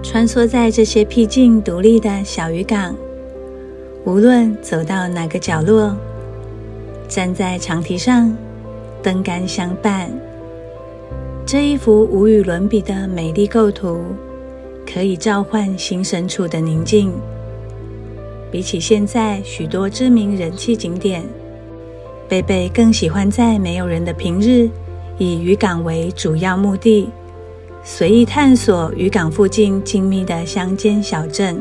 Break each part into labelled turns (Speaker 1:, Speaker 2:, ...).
Speaker 1: 穿梭在这些僻静独立的小渔港，无论走到哪个角落，站在长堤上，灯杆相伴，这一幅无与伦比的美丽构图，可以召唤心深处的宁静。比起现在许多知名人气景点，贝贝更喜欢在没有人的平日，以渔港为主要目的，随意探索渔港附近静谧的乡间小镇。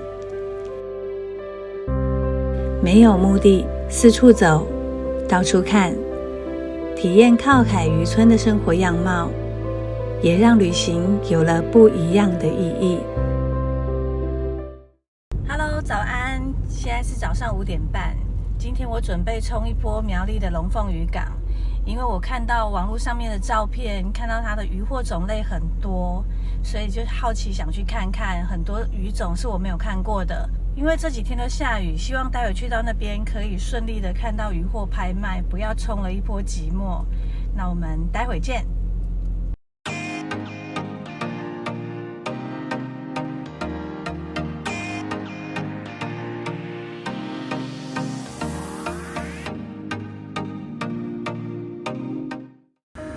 Speaker 1: 没有目的，四处走，到处看，体验靠海渔村的生活样貌，也让旅行有了不一样的意义。Hello， 早安！现在是早上5点半。今天我准备冲一波苗栗的龙凤渔港，因为我看到网络上面的照片，看到它的渔获种类很多，所以就好奇想去看看，很多鱼种是我没有看过的。因为这几天都下雨，希望待会去到那边可以顺利的看到渔获拍卖，不要冲了一波寂寞。那我们待会见。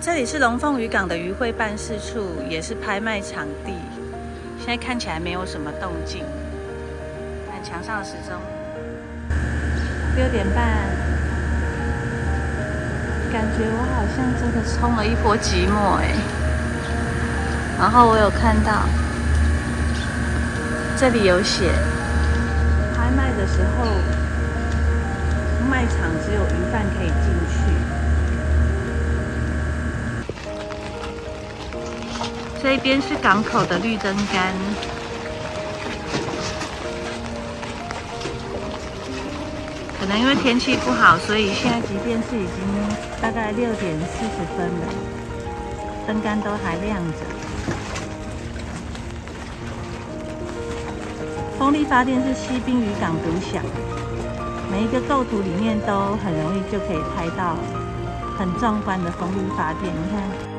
Speaker 1: 这里是龙凤渔港的渔会办事处，也是拍卖场地。现在看起来没有什么动静。看墙上的时钟，6点半，感觉我好像真的冲了一波寂寞哎。然后我有看到，这里有写，拍卖的时候，卖场只有鱼贩可以进去。这一边是港口的绿灯杆，可能因为天气不好，所以现在即便是已经大概6点40分了，灯杆都还亮着。风力发电是西滨渔港独享，每一个构图里面都很容易就可以拍到很壮观的风力发电，你看。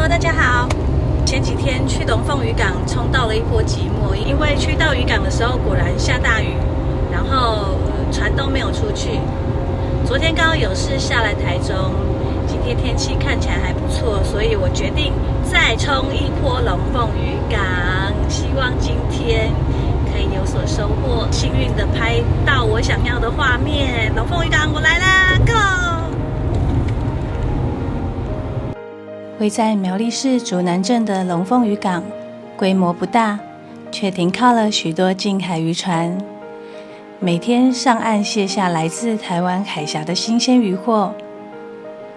Speaker 1: 大家好，前几天去龙凤渔港冲到了一波寂寞，因为去到渔港的时候果然下大雨，然后船都没有出去。昨天刚好有事下来台中，今天天气看起来还不错，所以我决定再冲一波龙凤渔港，希望今天可以有所收获，幸运的拍到我想要的画面。龙凤渔港我来啦 ，Go！位在苗栗市竹南镇的龙凤渔港，规模不大，却停靠了许多近海渔船，每天上岸卸下来自台湾海峡的新鲜渔获。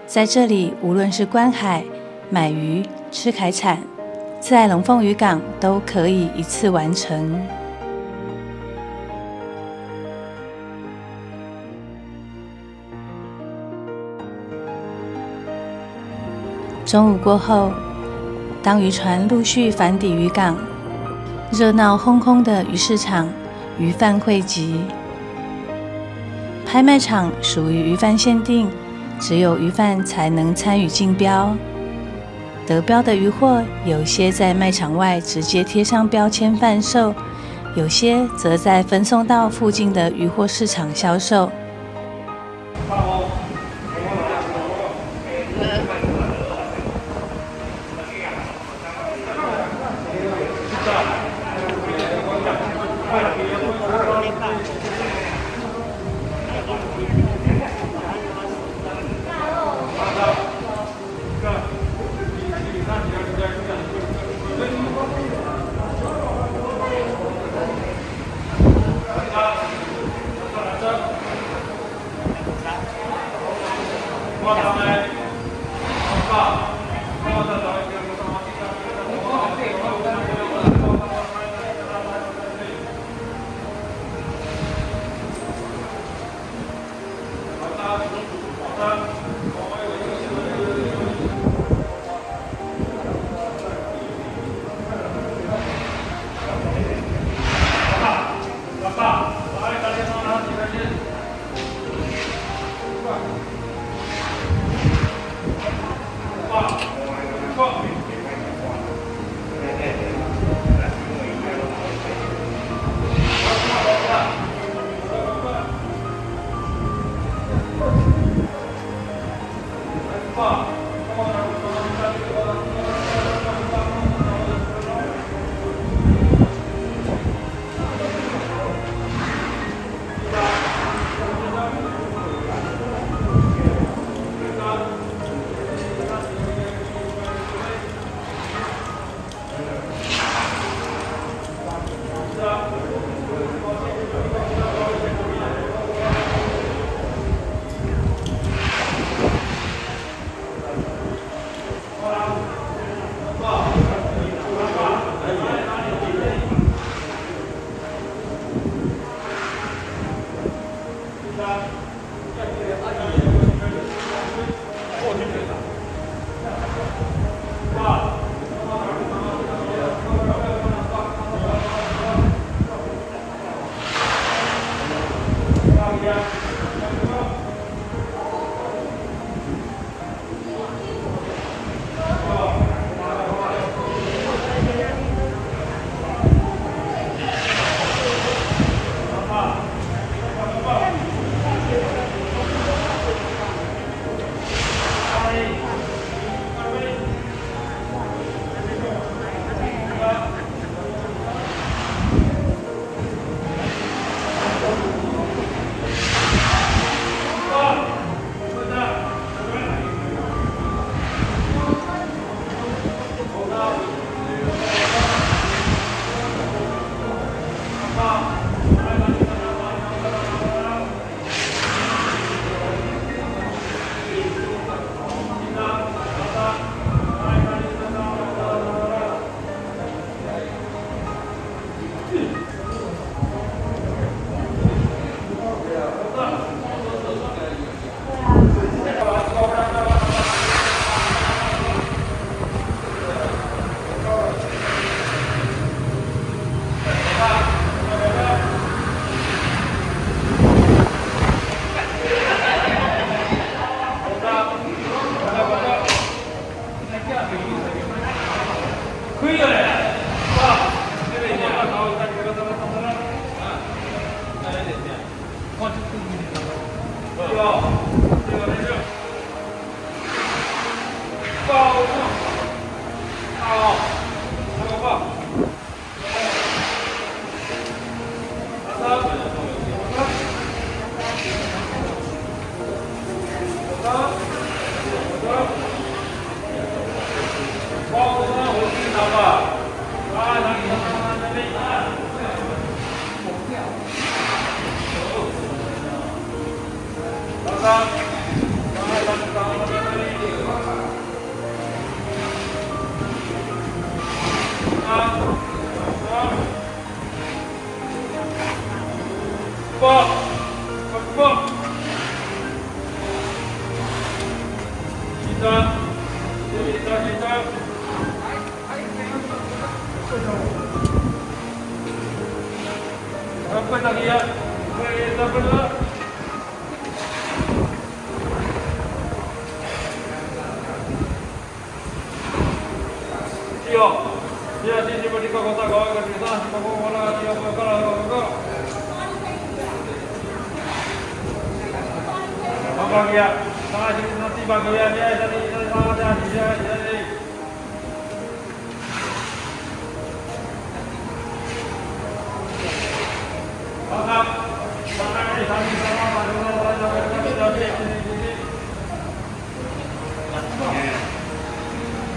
Speaker 1: 在这里，无论是观海、买鱼、吃海产，在龙凤渔港都可以一次完成。中午过后，当渔船陆续返抵渔港，热闹哄哄的鱼市场，鱼贩汇集。拍卖场属于鱼贩限定，只有鱼贩才能参与竞标。得标的渔获，有些在卖场外直接贴上标签贩售，有些则在分送到附近的渔货市场销售。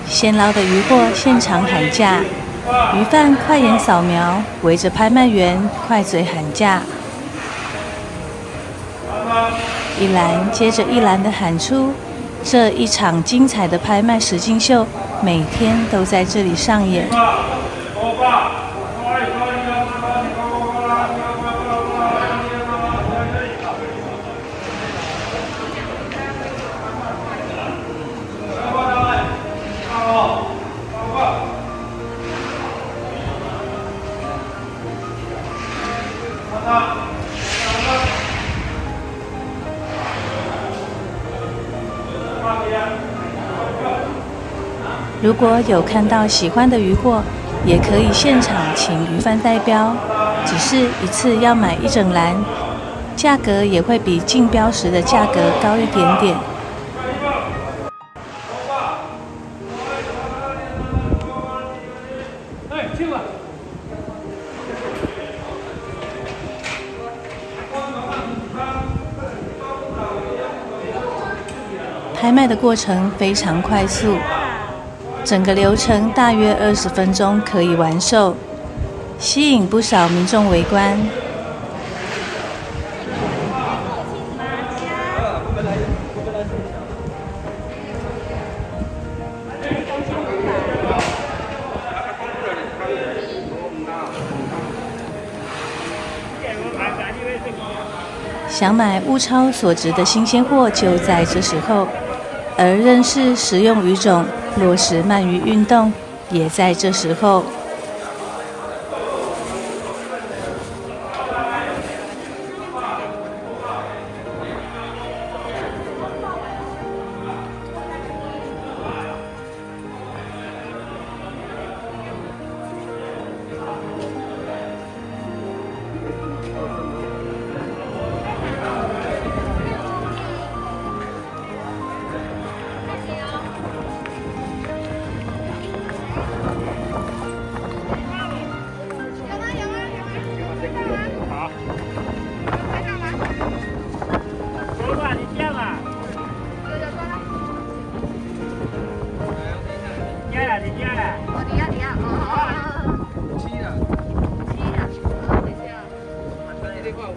Speaker 1: 现捞的鱼货现场喊价，鱼贩快眼扫描，围着拍卖员快嘴喊价，一篮接着一篮的喊出，这一场精彩的拍卖实境秀，每天都在这里上演。如果有看到喜欢的鱼货，也可以现场请鱼贩代标，只是一次要买一整篮，价格也会比竞标时的价格高一点点。拍卖的过程非常快速，整个流程大约20分钟可以完售，吸引不少民众围观。想买物超所值的新鲜货就在这时候，而认识食用鱼种、落实鳗鱼运动也在这时候。
Speaker 2: 你要，哦，7了，7了，等一下。1250，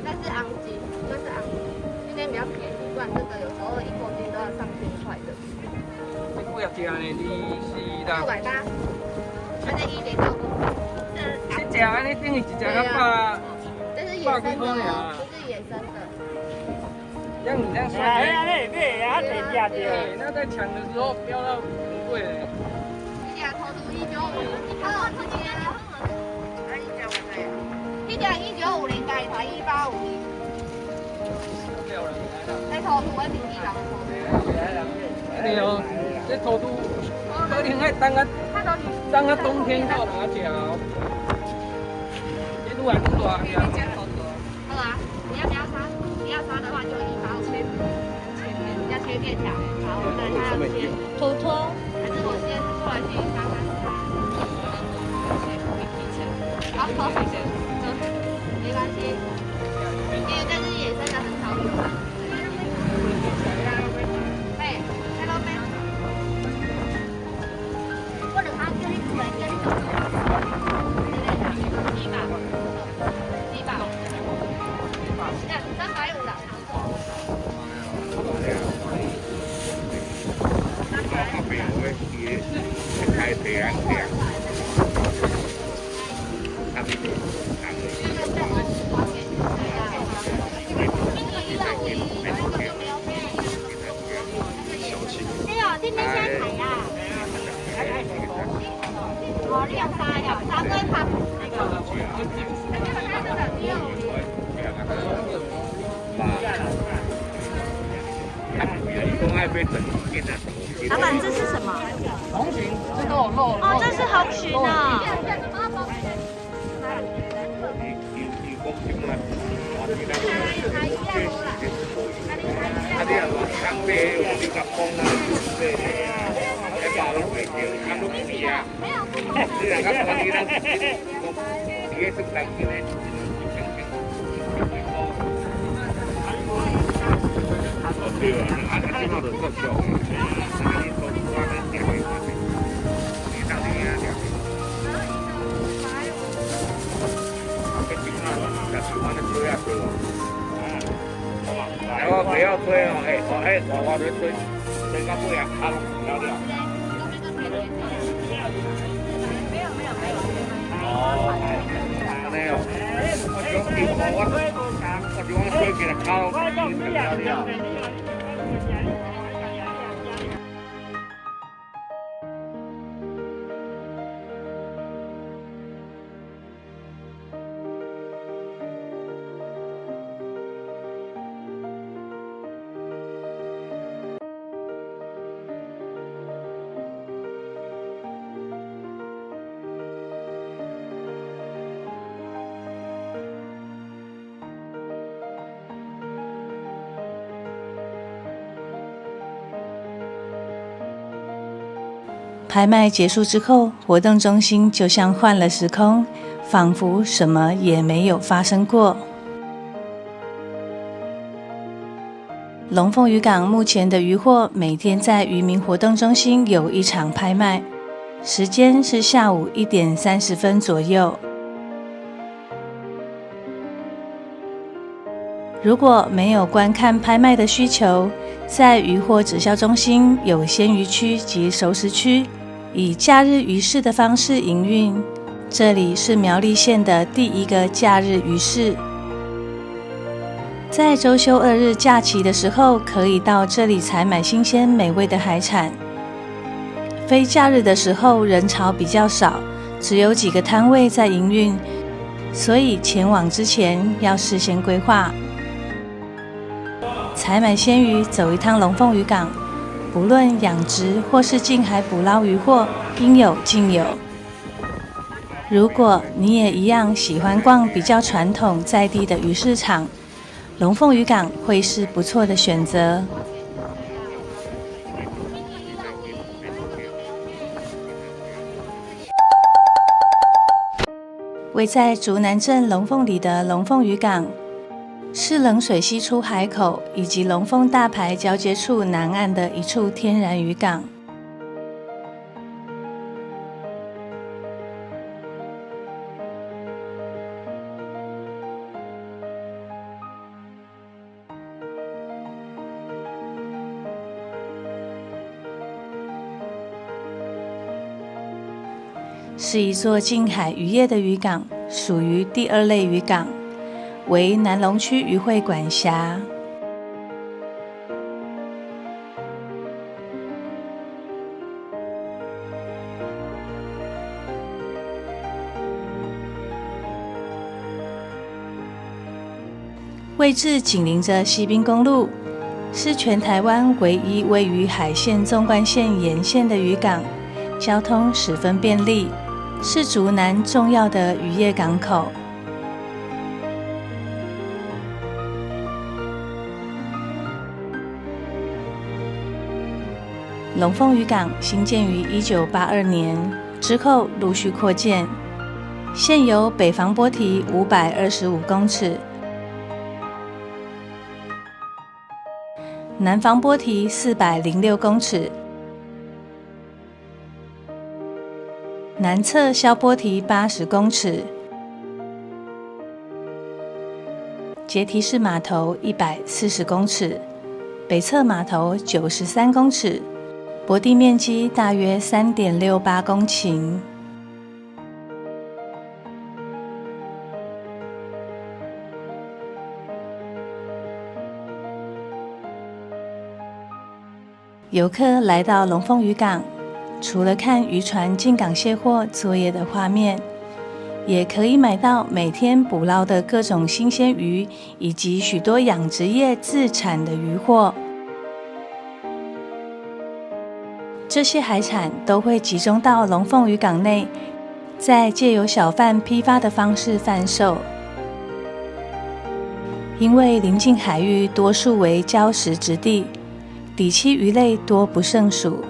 Speaker 2: 但是昂金，这是昂金，今天比较便宜，不然这个有时候1公斤都要上千块的。
Speaker 3: 你几只呢？你是啦
Speaker 2: 680，它在1.9公斤。
Speaker 3: 这只安尼等于一只到100。
Speaker 2: 这是野生的哦，这是野生的。
Speaker 3: 这样你这样算，那在抢的时候飙到很贵嘞。
Speaker 2: 一只头都195，一只1950，大台185。在头都的平地人头。
Speaker 3: 对哦，这土都可能爱等啊冬天才有人吃哦。这愈来愈大呀。
Speaker 2: 好啊，你要不要杀？你要杀的话就185，要切片条。好，我等它切。
Speaker 1: 坨坨。
Speaker 2: 还是我先过来去杀它。好，没关系，因为这是野生的，很少有。嘿，在路边。我两行叫你出来，叫你走。350啦。天天先睇啊！哦，你用3杯拍。
Speaker 1: 老板，这是什么？
Speaker 3: 红鲟，这都有肉。
Speaker 1: 哦，这是红鲟啊。
Speaker 3: 不要吹哦，我在吹到不了，好了，聊聊。哦，没有，我就往吹起来，靠，聊聊。
Speaker 1: 拍卖结束之后，活动中心就像换了时空，仿佛什么也没有发生过。龙凤渔港目前的渔获每天在渔民活动中心有一场拍卖，时间是下午1点30分左右。如果没有观看拍卖的需求，在渔获直销中心有鲜鱼区及熟食区，以假日鱼市的方式营运。这里是苗栗县的第一个假日鱼市，在周休2日假期的时候，可以到这里采买新鲜美味的海产。非假日的时候人潮比较少，只有几个摊位在营运，所以前往之前要事先规划。采买鲜鱼，走一趟龙凤渔港，不论养殖或是近海捕捞渔获，应有尽有。如果你也一样喜欢逛比较传统在地的鱼市场，龙凤渔港会是不错的选择。位在竹南镇龙凤里的龙凤渔港，是冷水溪出海口以及龙凤大排交接处南岸的一处天然渔港。是一座近海渔业的渔港，属于第2类渔港，为南龙区渔会管辖。位置紧邻着西滨公路，是全台湾唯一位于海线纵贯线沿线的渔港，交通十分便利，是竹南重要的渔业港口。龙凤渔港兴建于1982年，之后陆续扩建，现有北防波堤525公尺，南防波堤406公尺，南侧消波堤80公尺，结堤式码头140公尺，北侧码头93公尺，泊地面积大约3.68公顷。游客来到龙凤渔港，除了看渔船进港卸货作业的画面，也可以买到每天捕捞的各种新鲜鱼，以及许多养殖业自产的渔获。这些海产都会集中到龙凤渔港内，再借由小贩批发的方式贩售。因为临近海域多数为礁石质地，底栖鱼类多不胜数，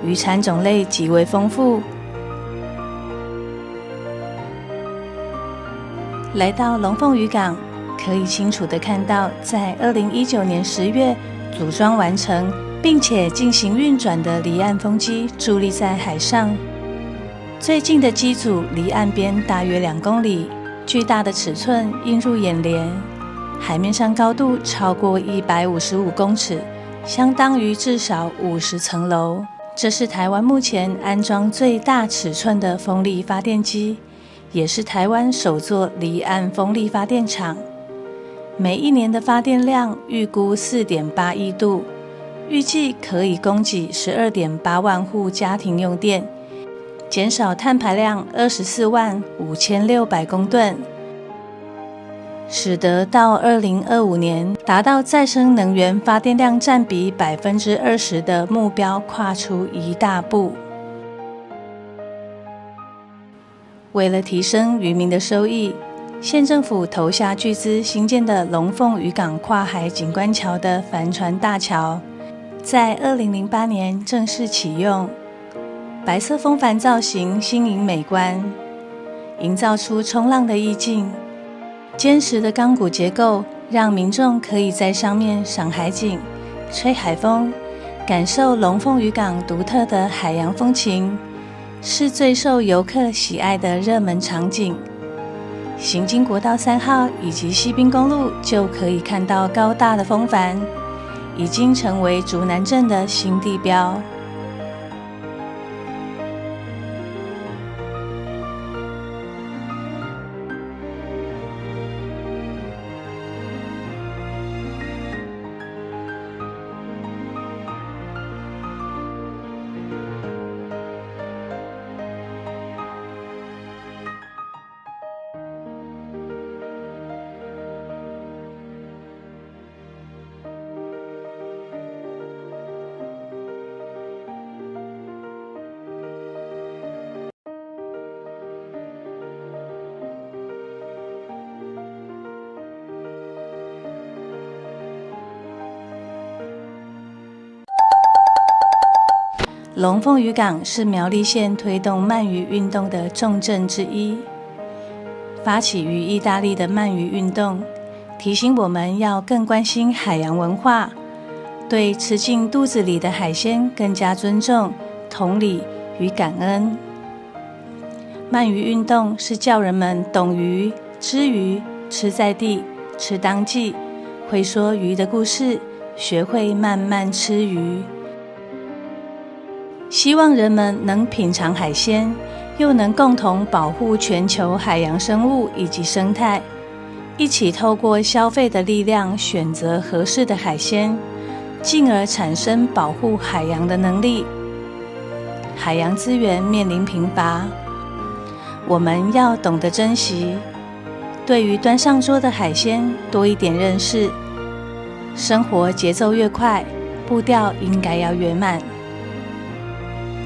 Speaker 1: 渔产种类极为丰富。来到龙凤渔港，可以清楚地看到在2019年10月组装完成并且进行运转的离岸风机伫立在海上，最近的机组离岸边大约2公里，巨大的尺寸映入眼帘，海面上高度超过155公尺，相当于至少50层楼。这是台湾目前安装最大尺寸的风力发电机，也是台湾首座离岸风力发电厂。每一年的发电量预估4.8亿度，预计可以供给12.8万户家庭用电，减少碳排量245600公吨，使得到2025年达到再生能源发电量占比20%的目标跨出一大步。为了提升渔民的收益，县政府投下巨资兴建的龙凤渔港跨海景观桥的帆船大桥，在2008年正式启用，白色风帆造型新颖美观，营造出冲浪的意境。坚实的钢骨结构让民众可以在上面赏海景、吹海风，感受龙凤渔港独特的海洋风情，是最受游客喜爱的热门场景。行经国道3号以及西滨公路，就可以看到高大的风帆，已经成为竹南镇的新地标。龙凤渔港是苗栗县推动鳗鱼运动的重镇之一。发起于意大利的鳗鱼运动，提醒我们要更关心海洋文化，对吃进肚子里的海鲜更加尊重、同理与感恩。鳗鱼运动是叫人们懂鱼、知鱼、吃在地、吃当季，会说鱼的故事，学会慢慢吃鱼。希望人们能品尝海鲜，又能共同保护全球海洋生物以及生态，一起透过消费的力量选择合适的海鲜，进而产生保护海洋的能力。海洋资源面临贫乏，我们要懂得珍惜，对于端上桌的海鲜多一点认识。生活节奏越快，步调应该要越慢。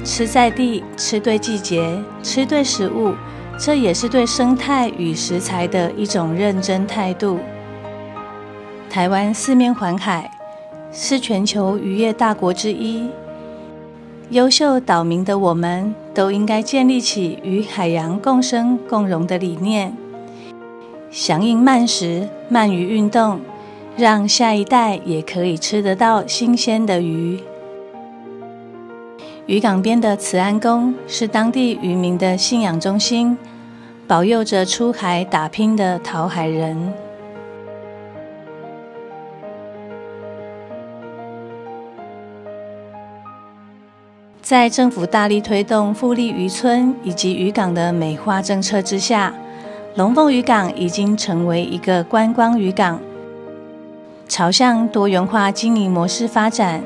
Speaker 1: 吃在地，吃对季节，吃对食物，这也是对生态与食材的一种认真态度。台湾四面环海，是全球渔业大国之一。优秀岛民的我们，都应该建立起与海洋共生共荣的理念，响应慢食、鳗鱼运动，让下一代也可以吃得到新鲜的鱼。渔港边的慈安宫是当地渔民的信仰中心，保佑着出海打拼的讨海人。在政府大力推动复利渔村以及渔港的美化政策之下，龙凤渔港已经成为一个观光渔港，朝向多元化经营模式发展。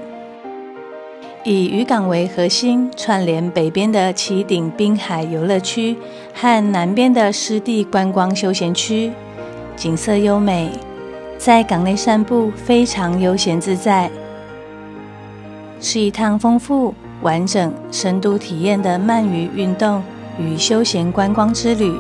Speaker 1: 以渔港为核心，串联北边的旗顶滨海游乐区和南边的湿地观光休闲区，景色优美，在港内散步非常悠闲自在，是一趟丰富、完整、深度体验的鳗鱼运动与休闲观光之旅。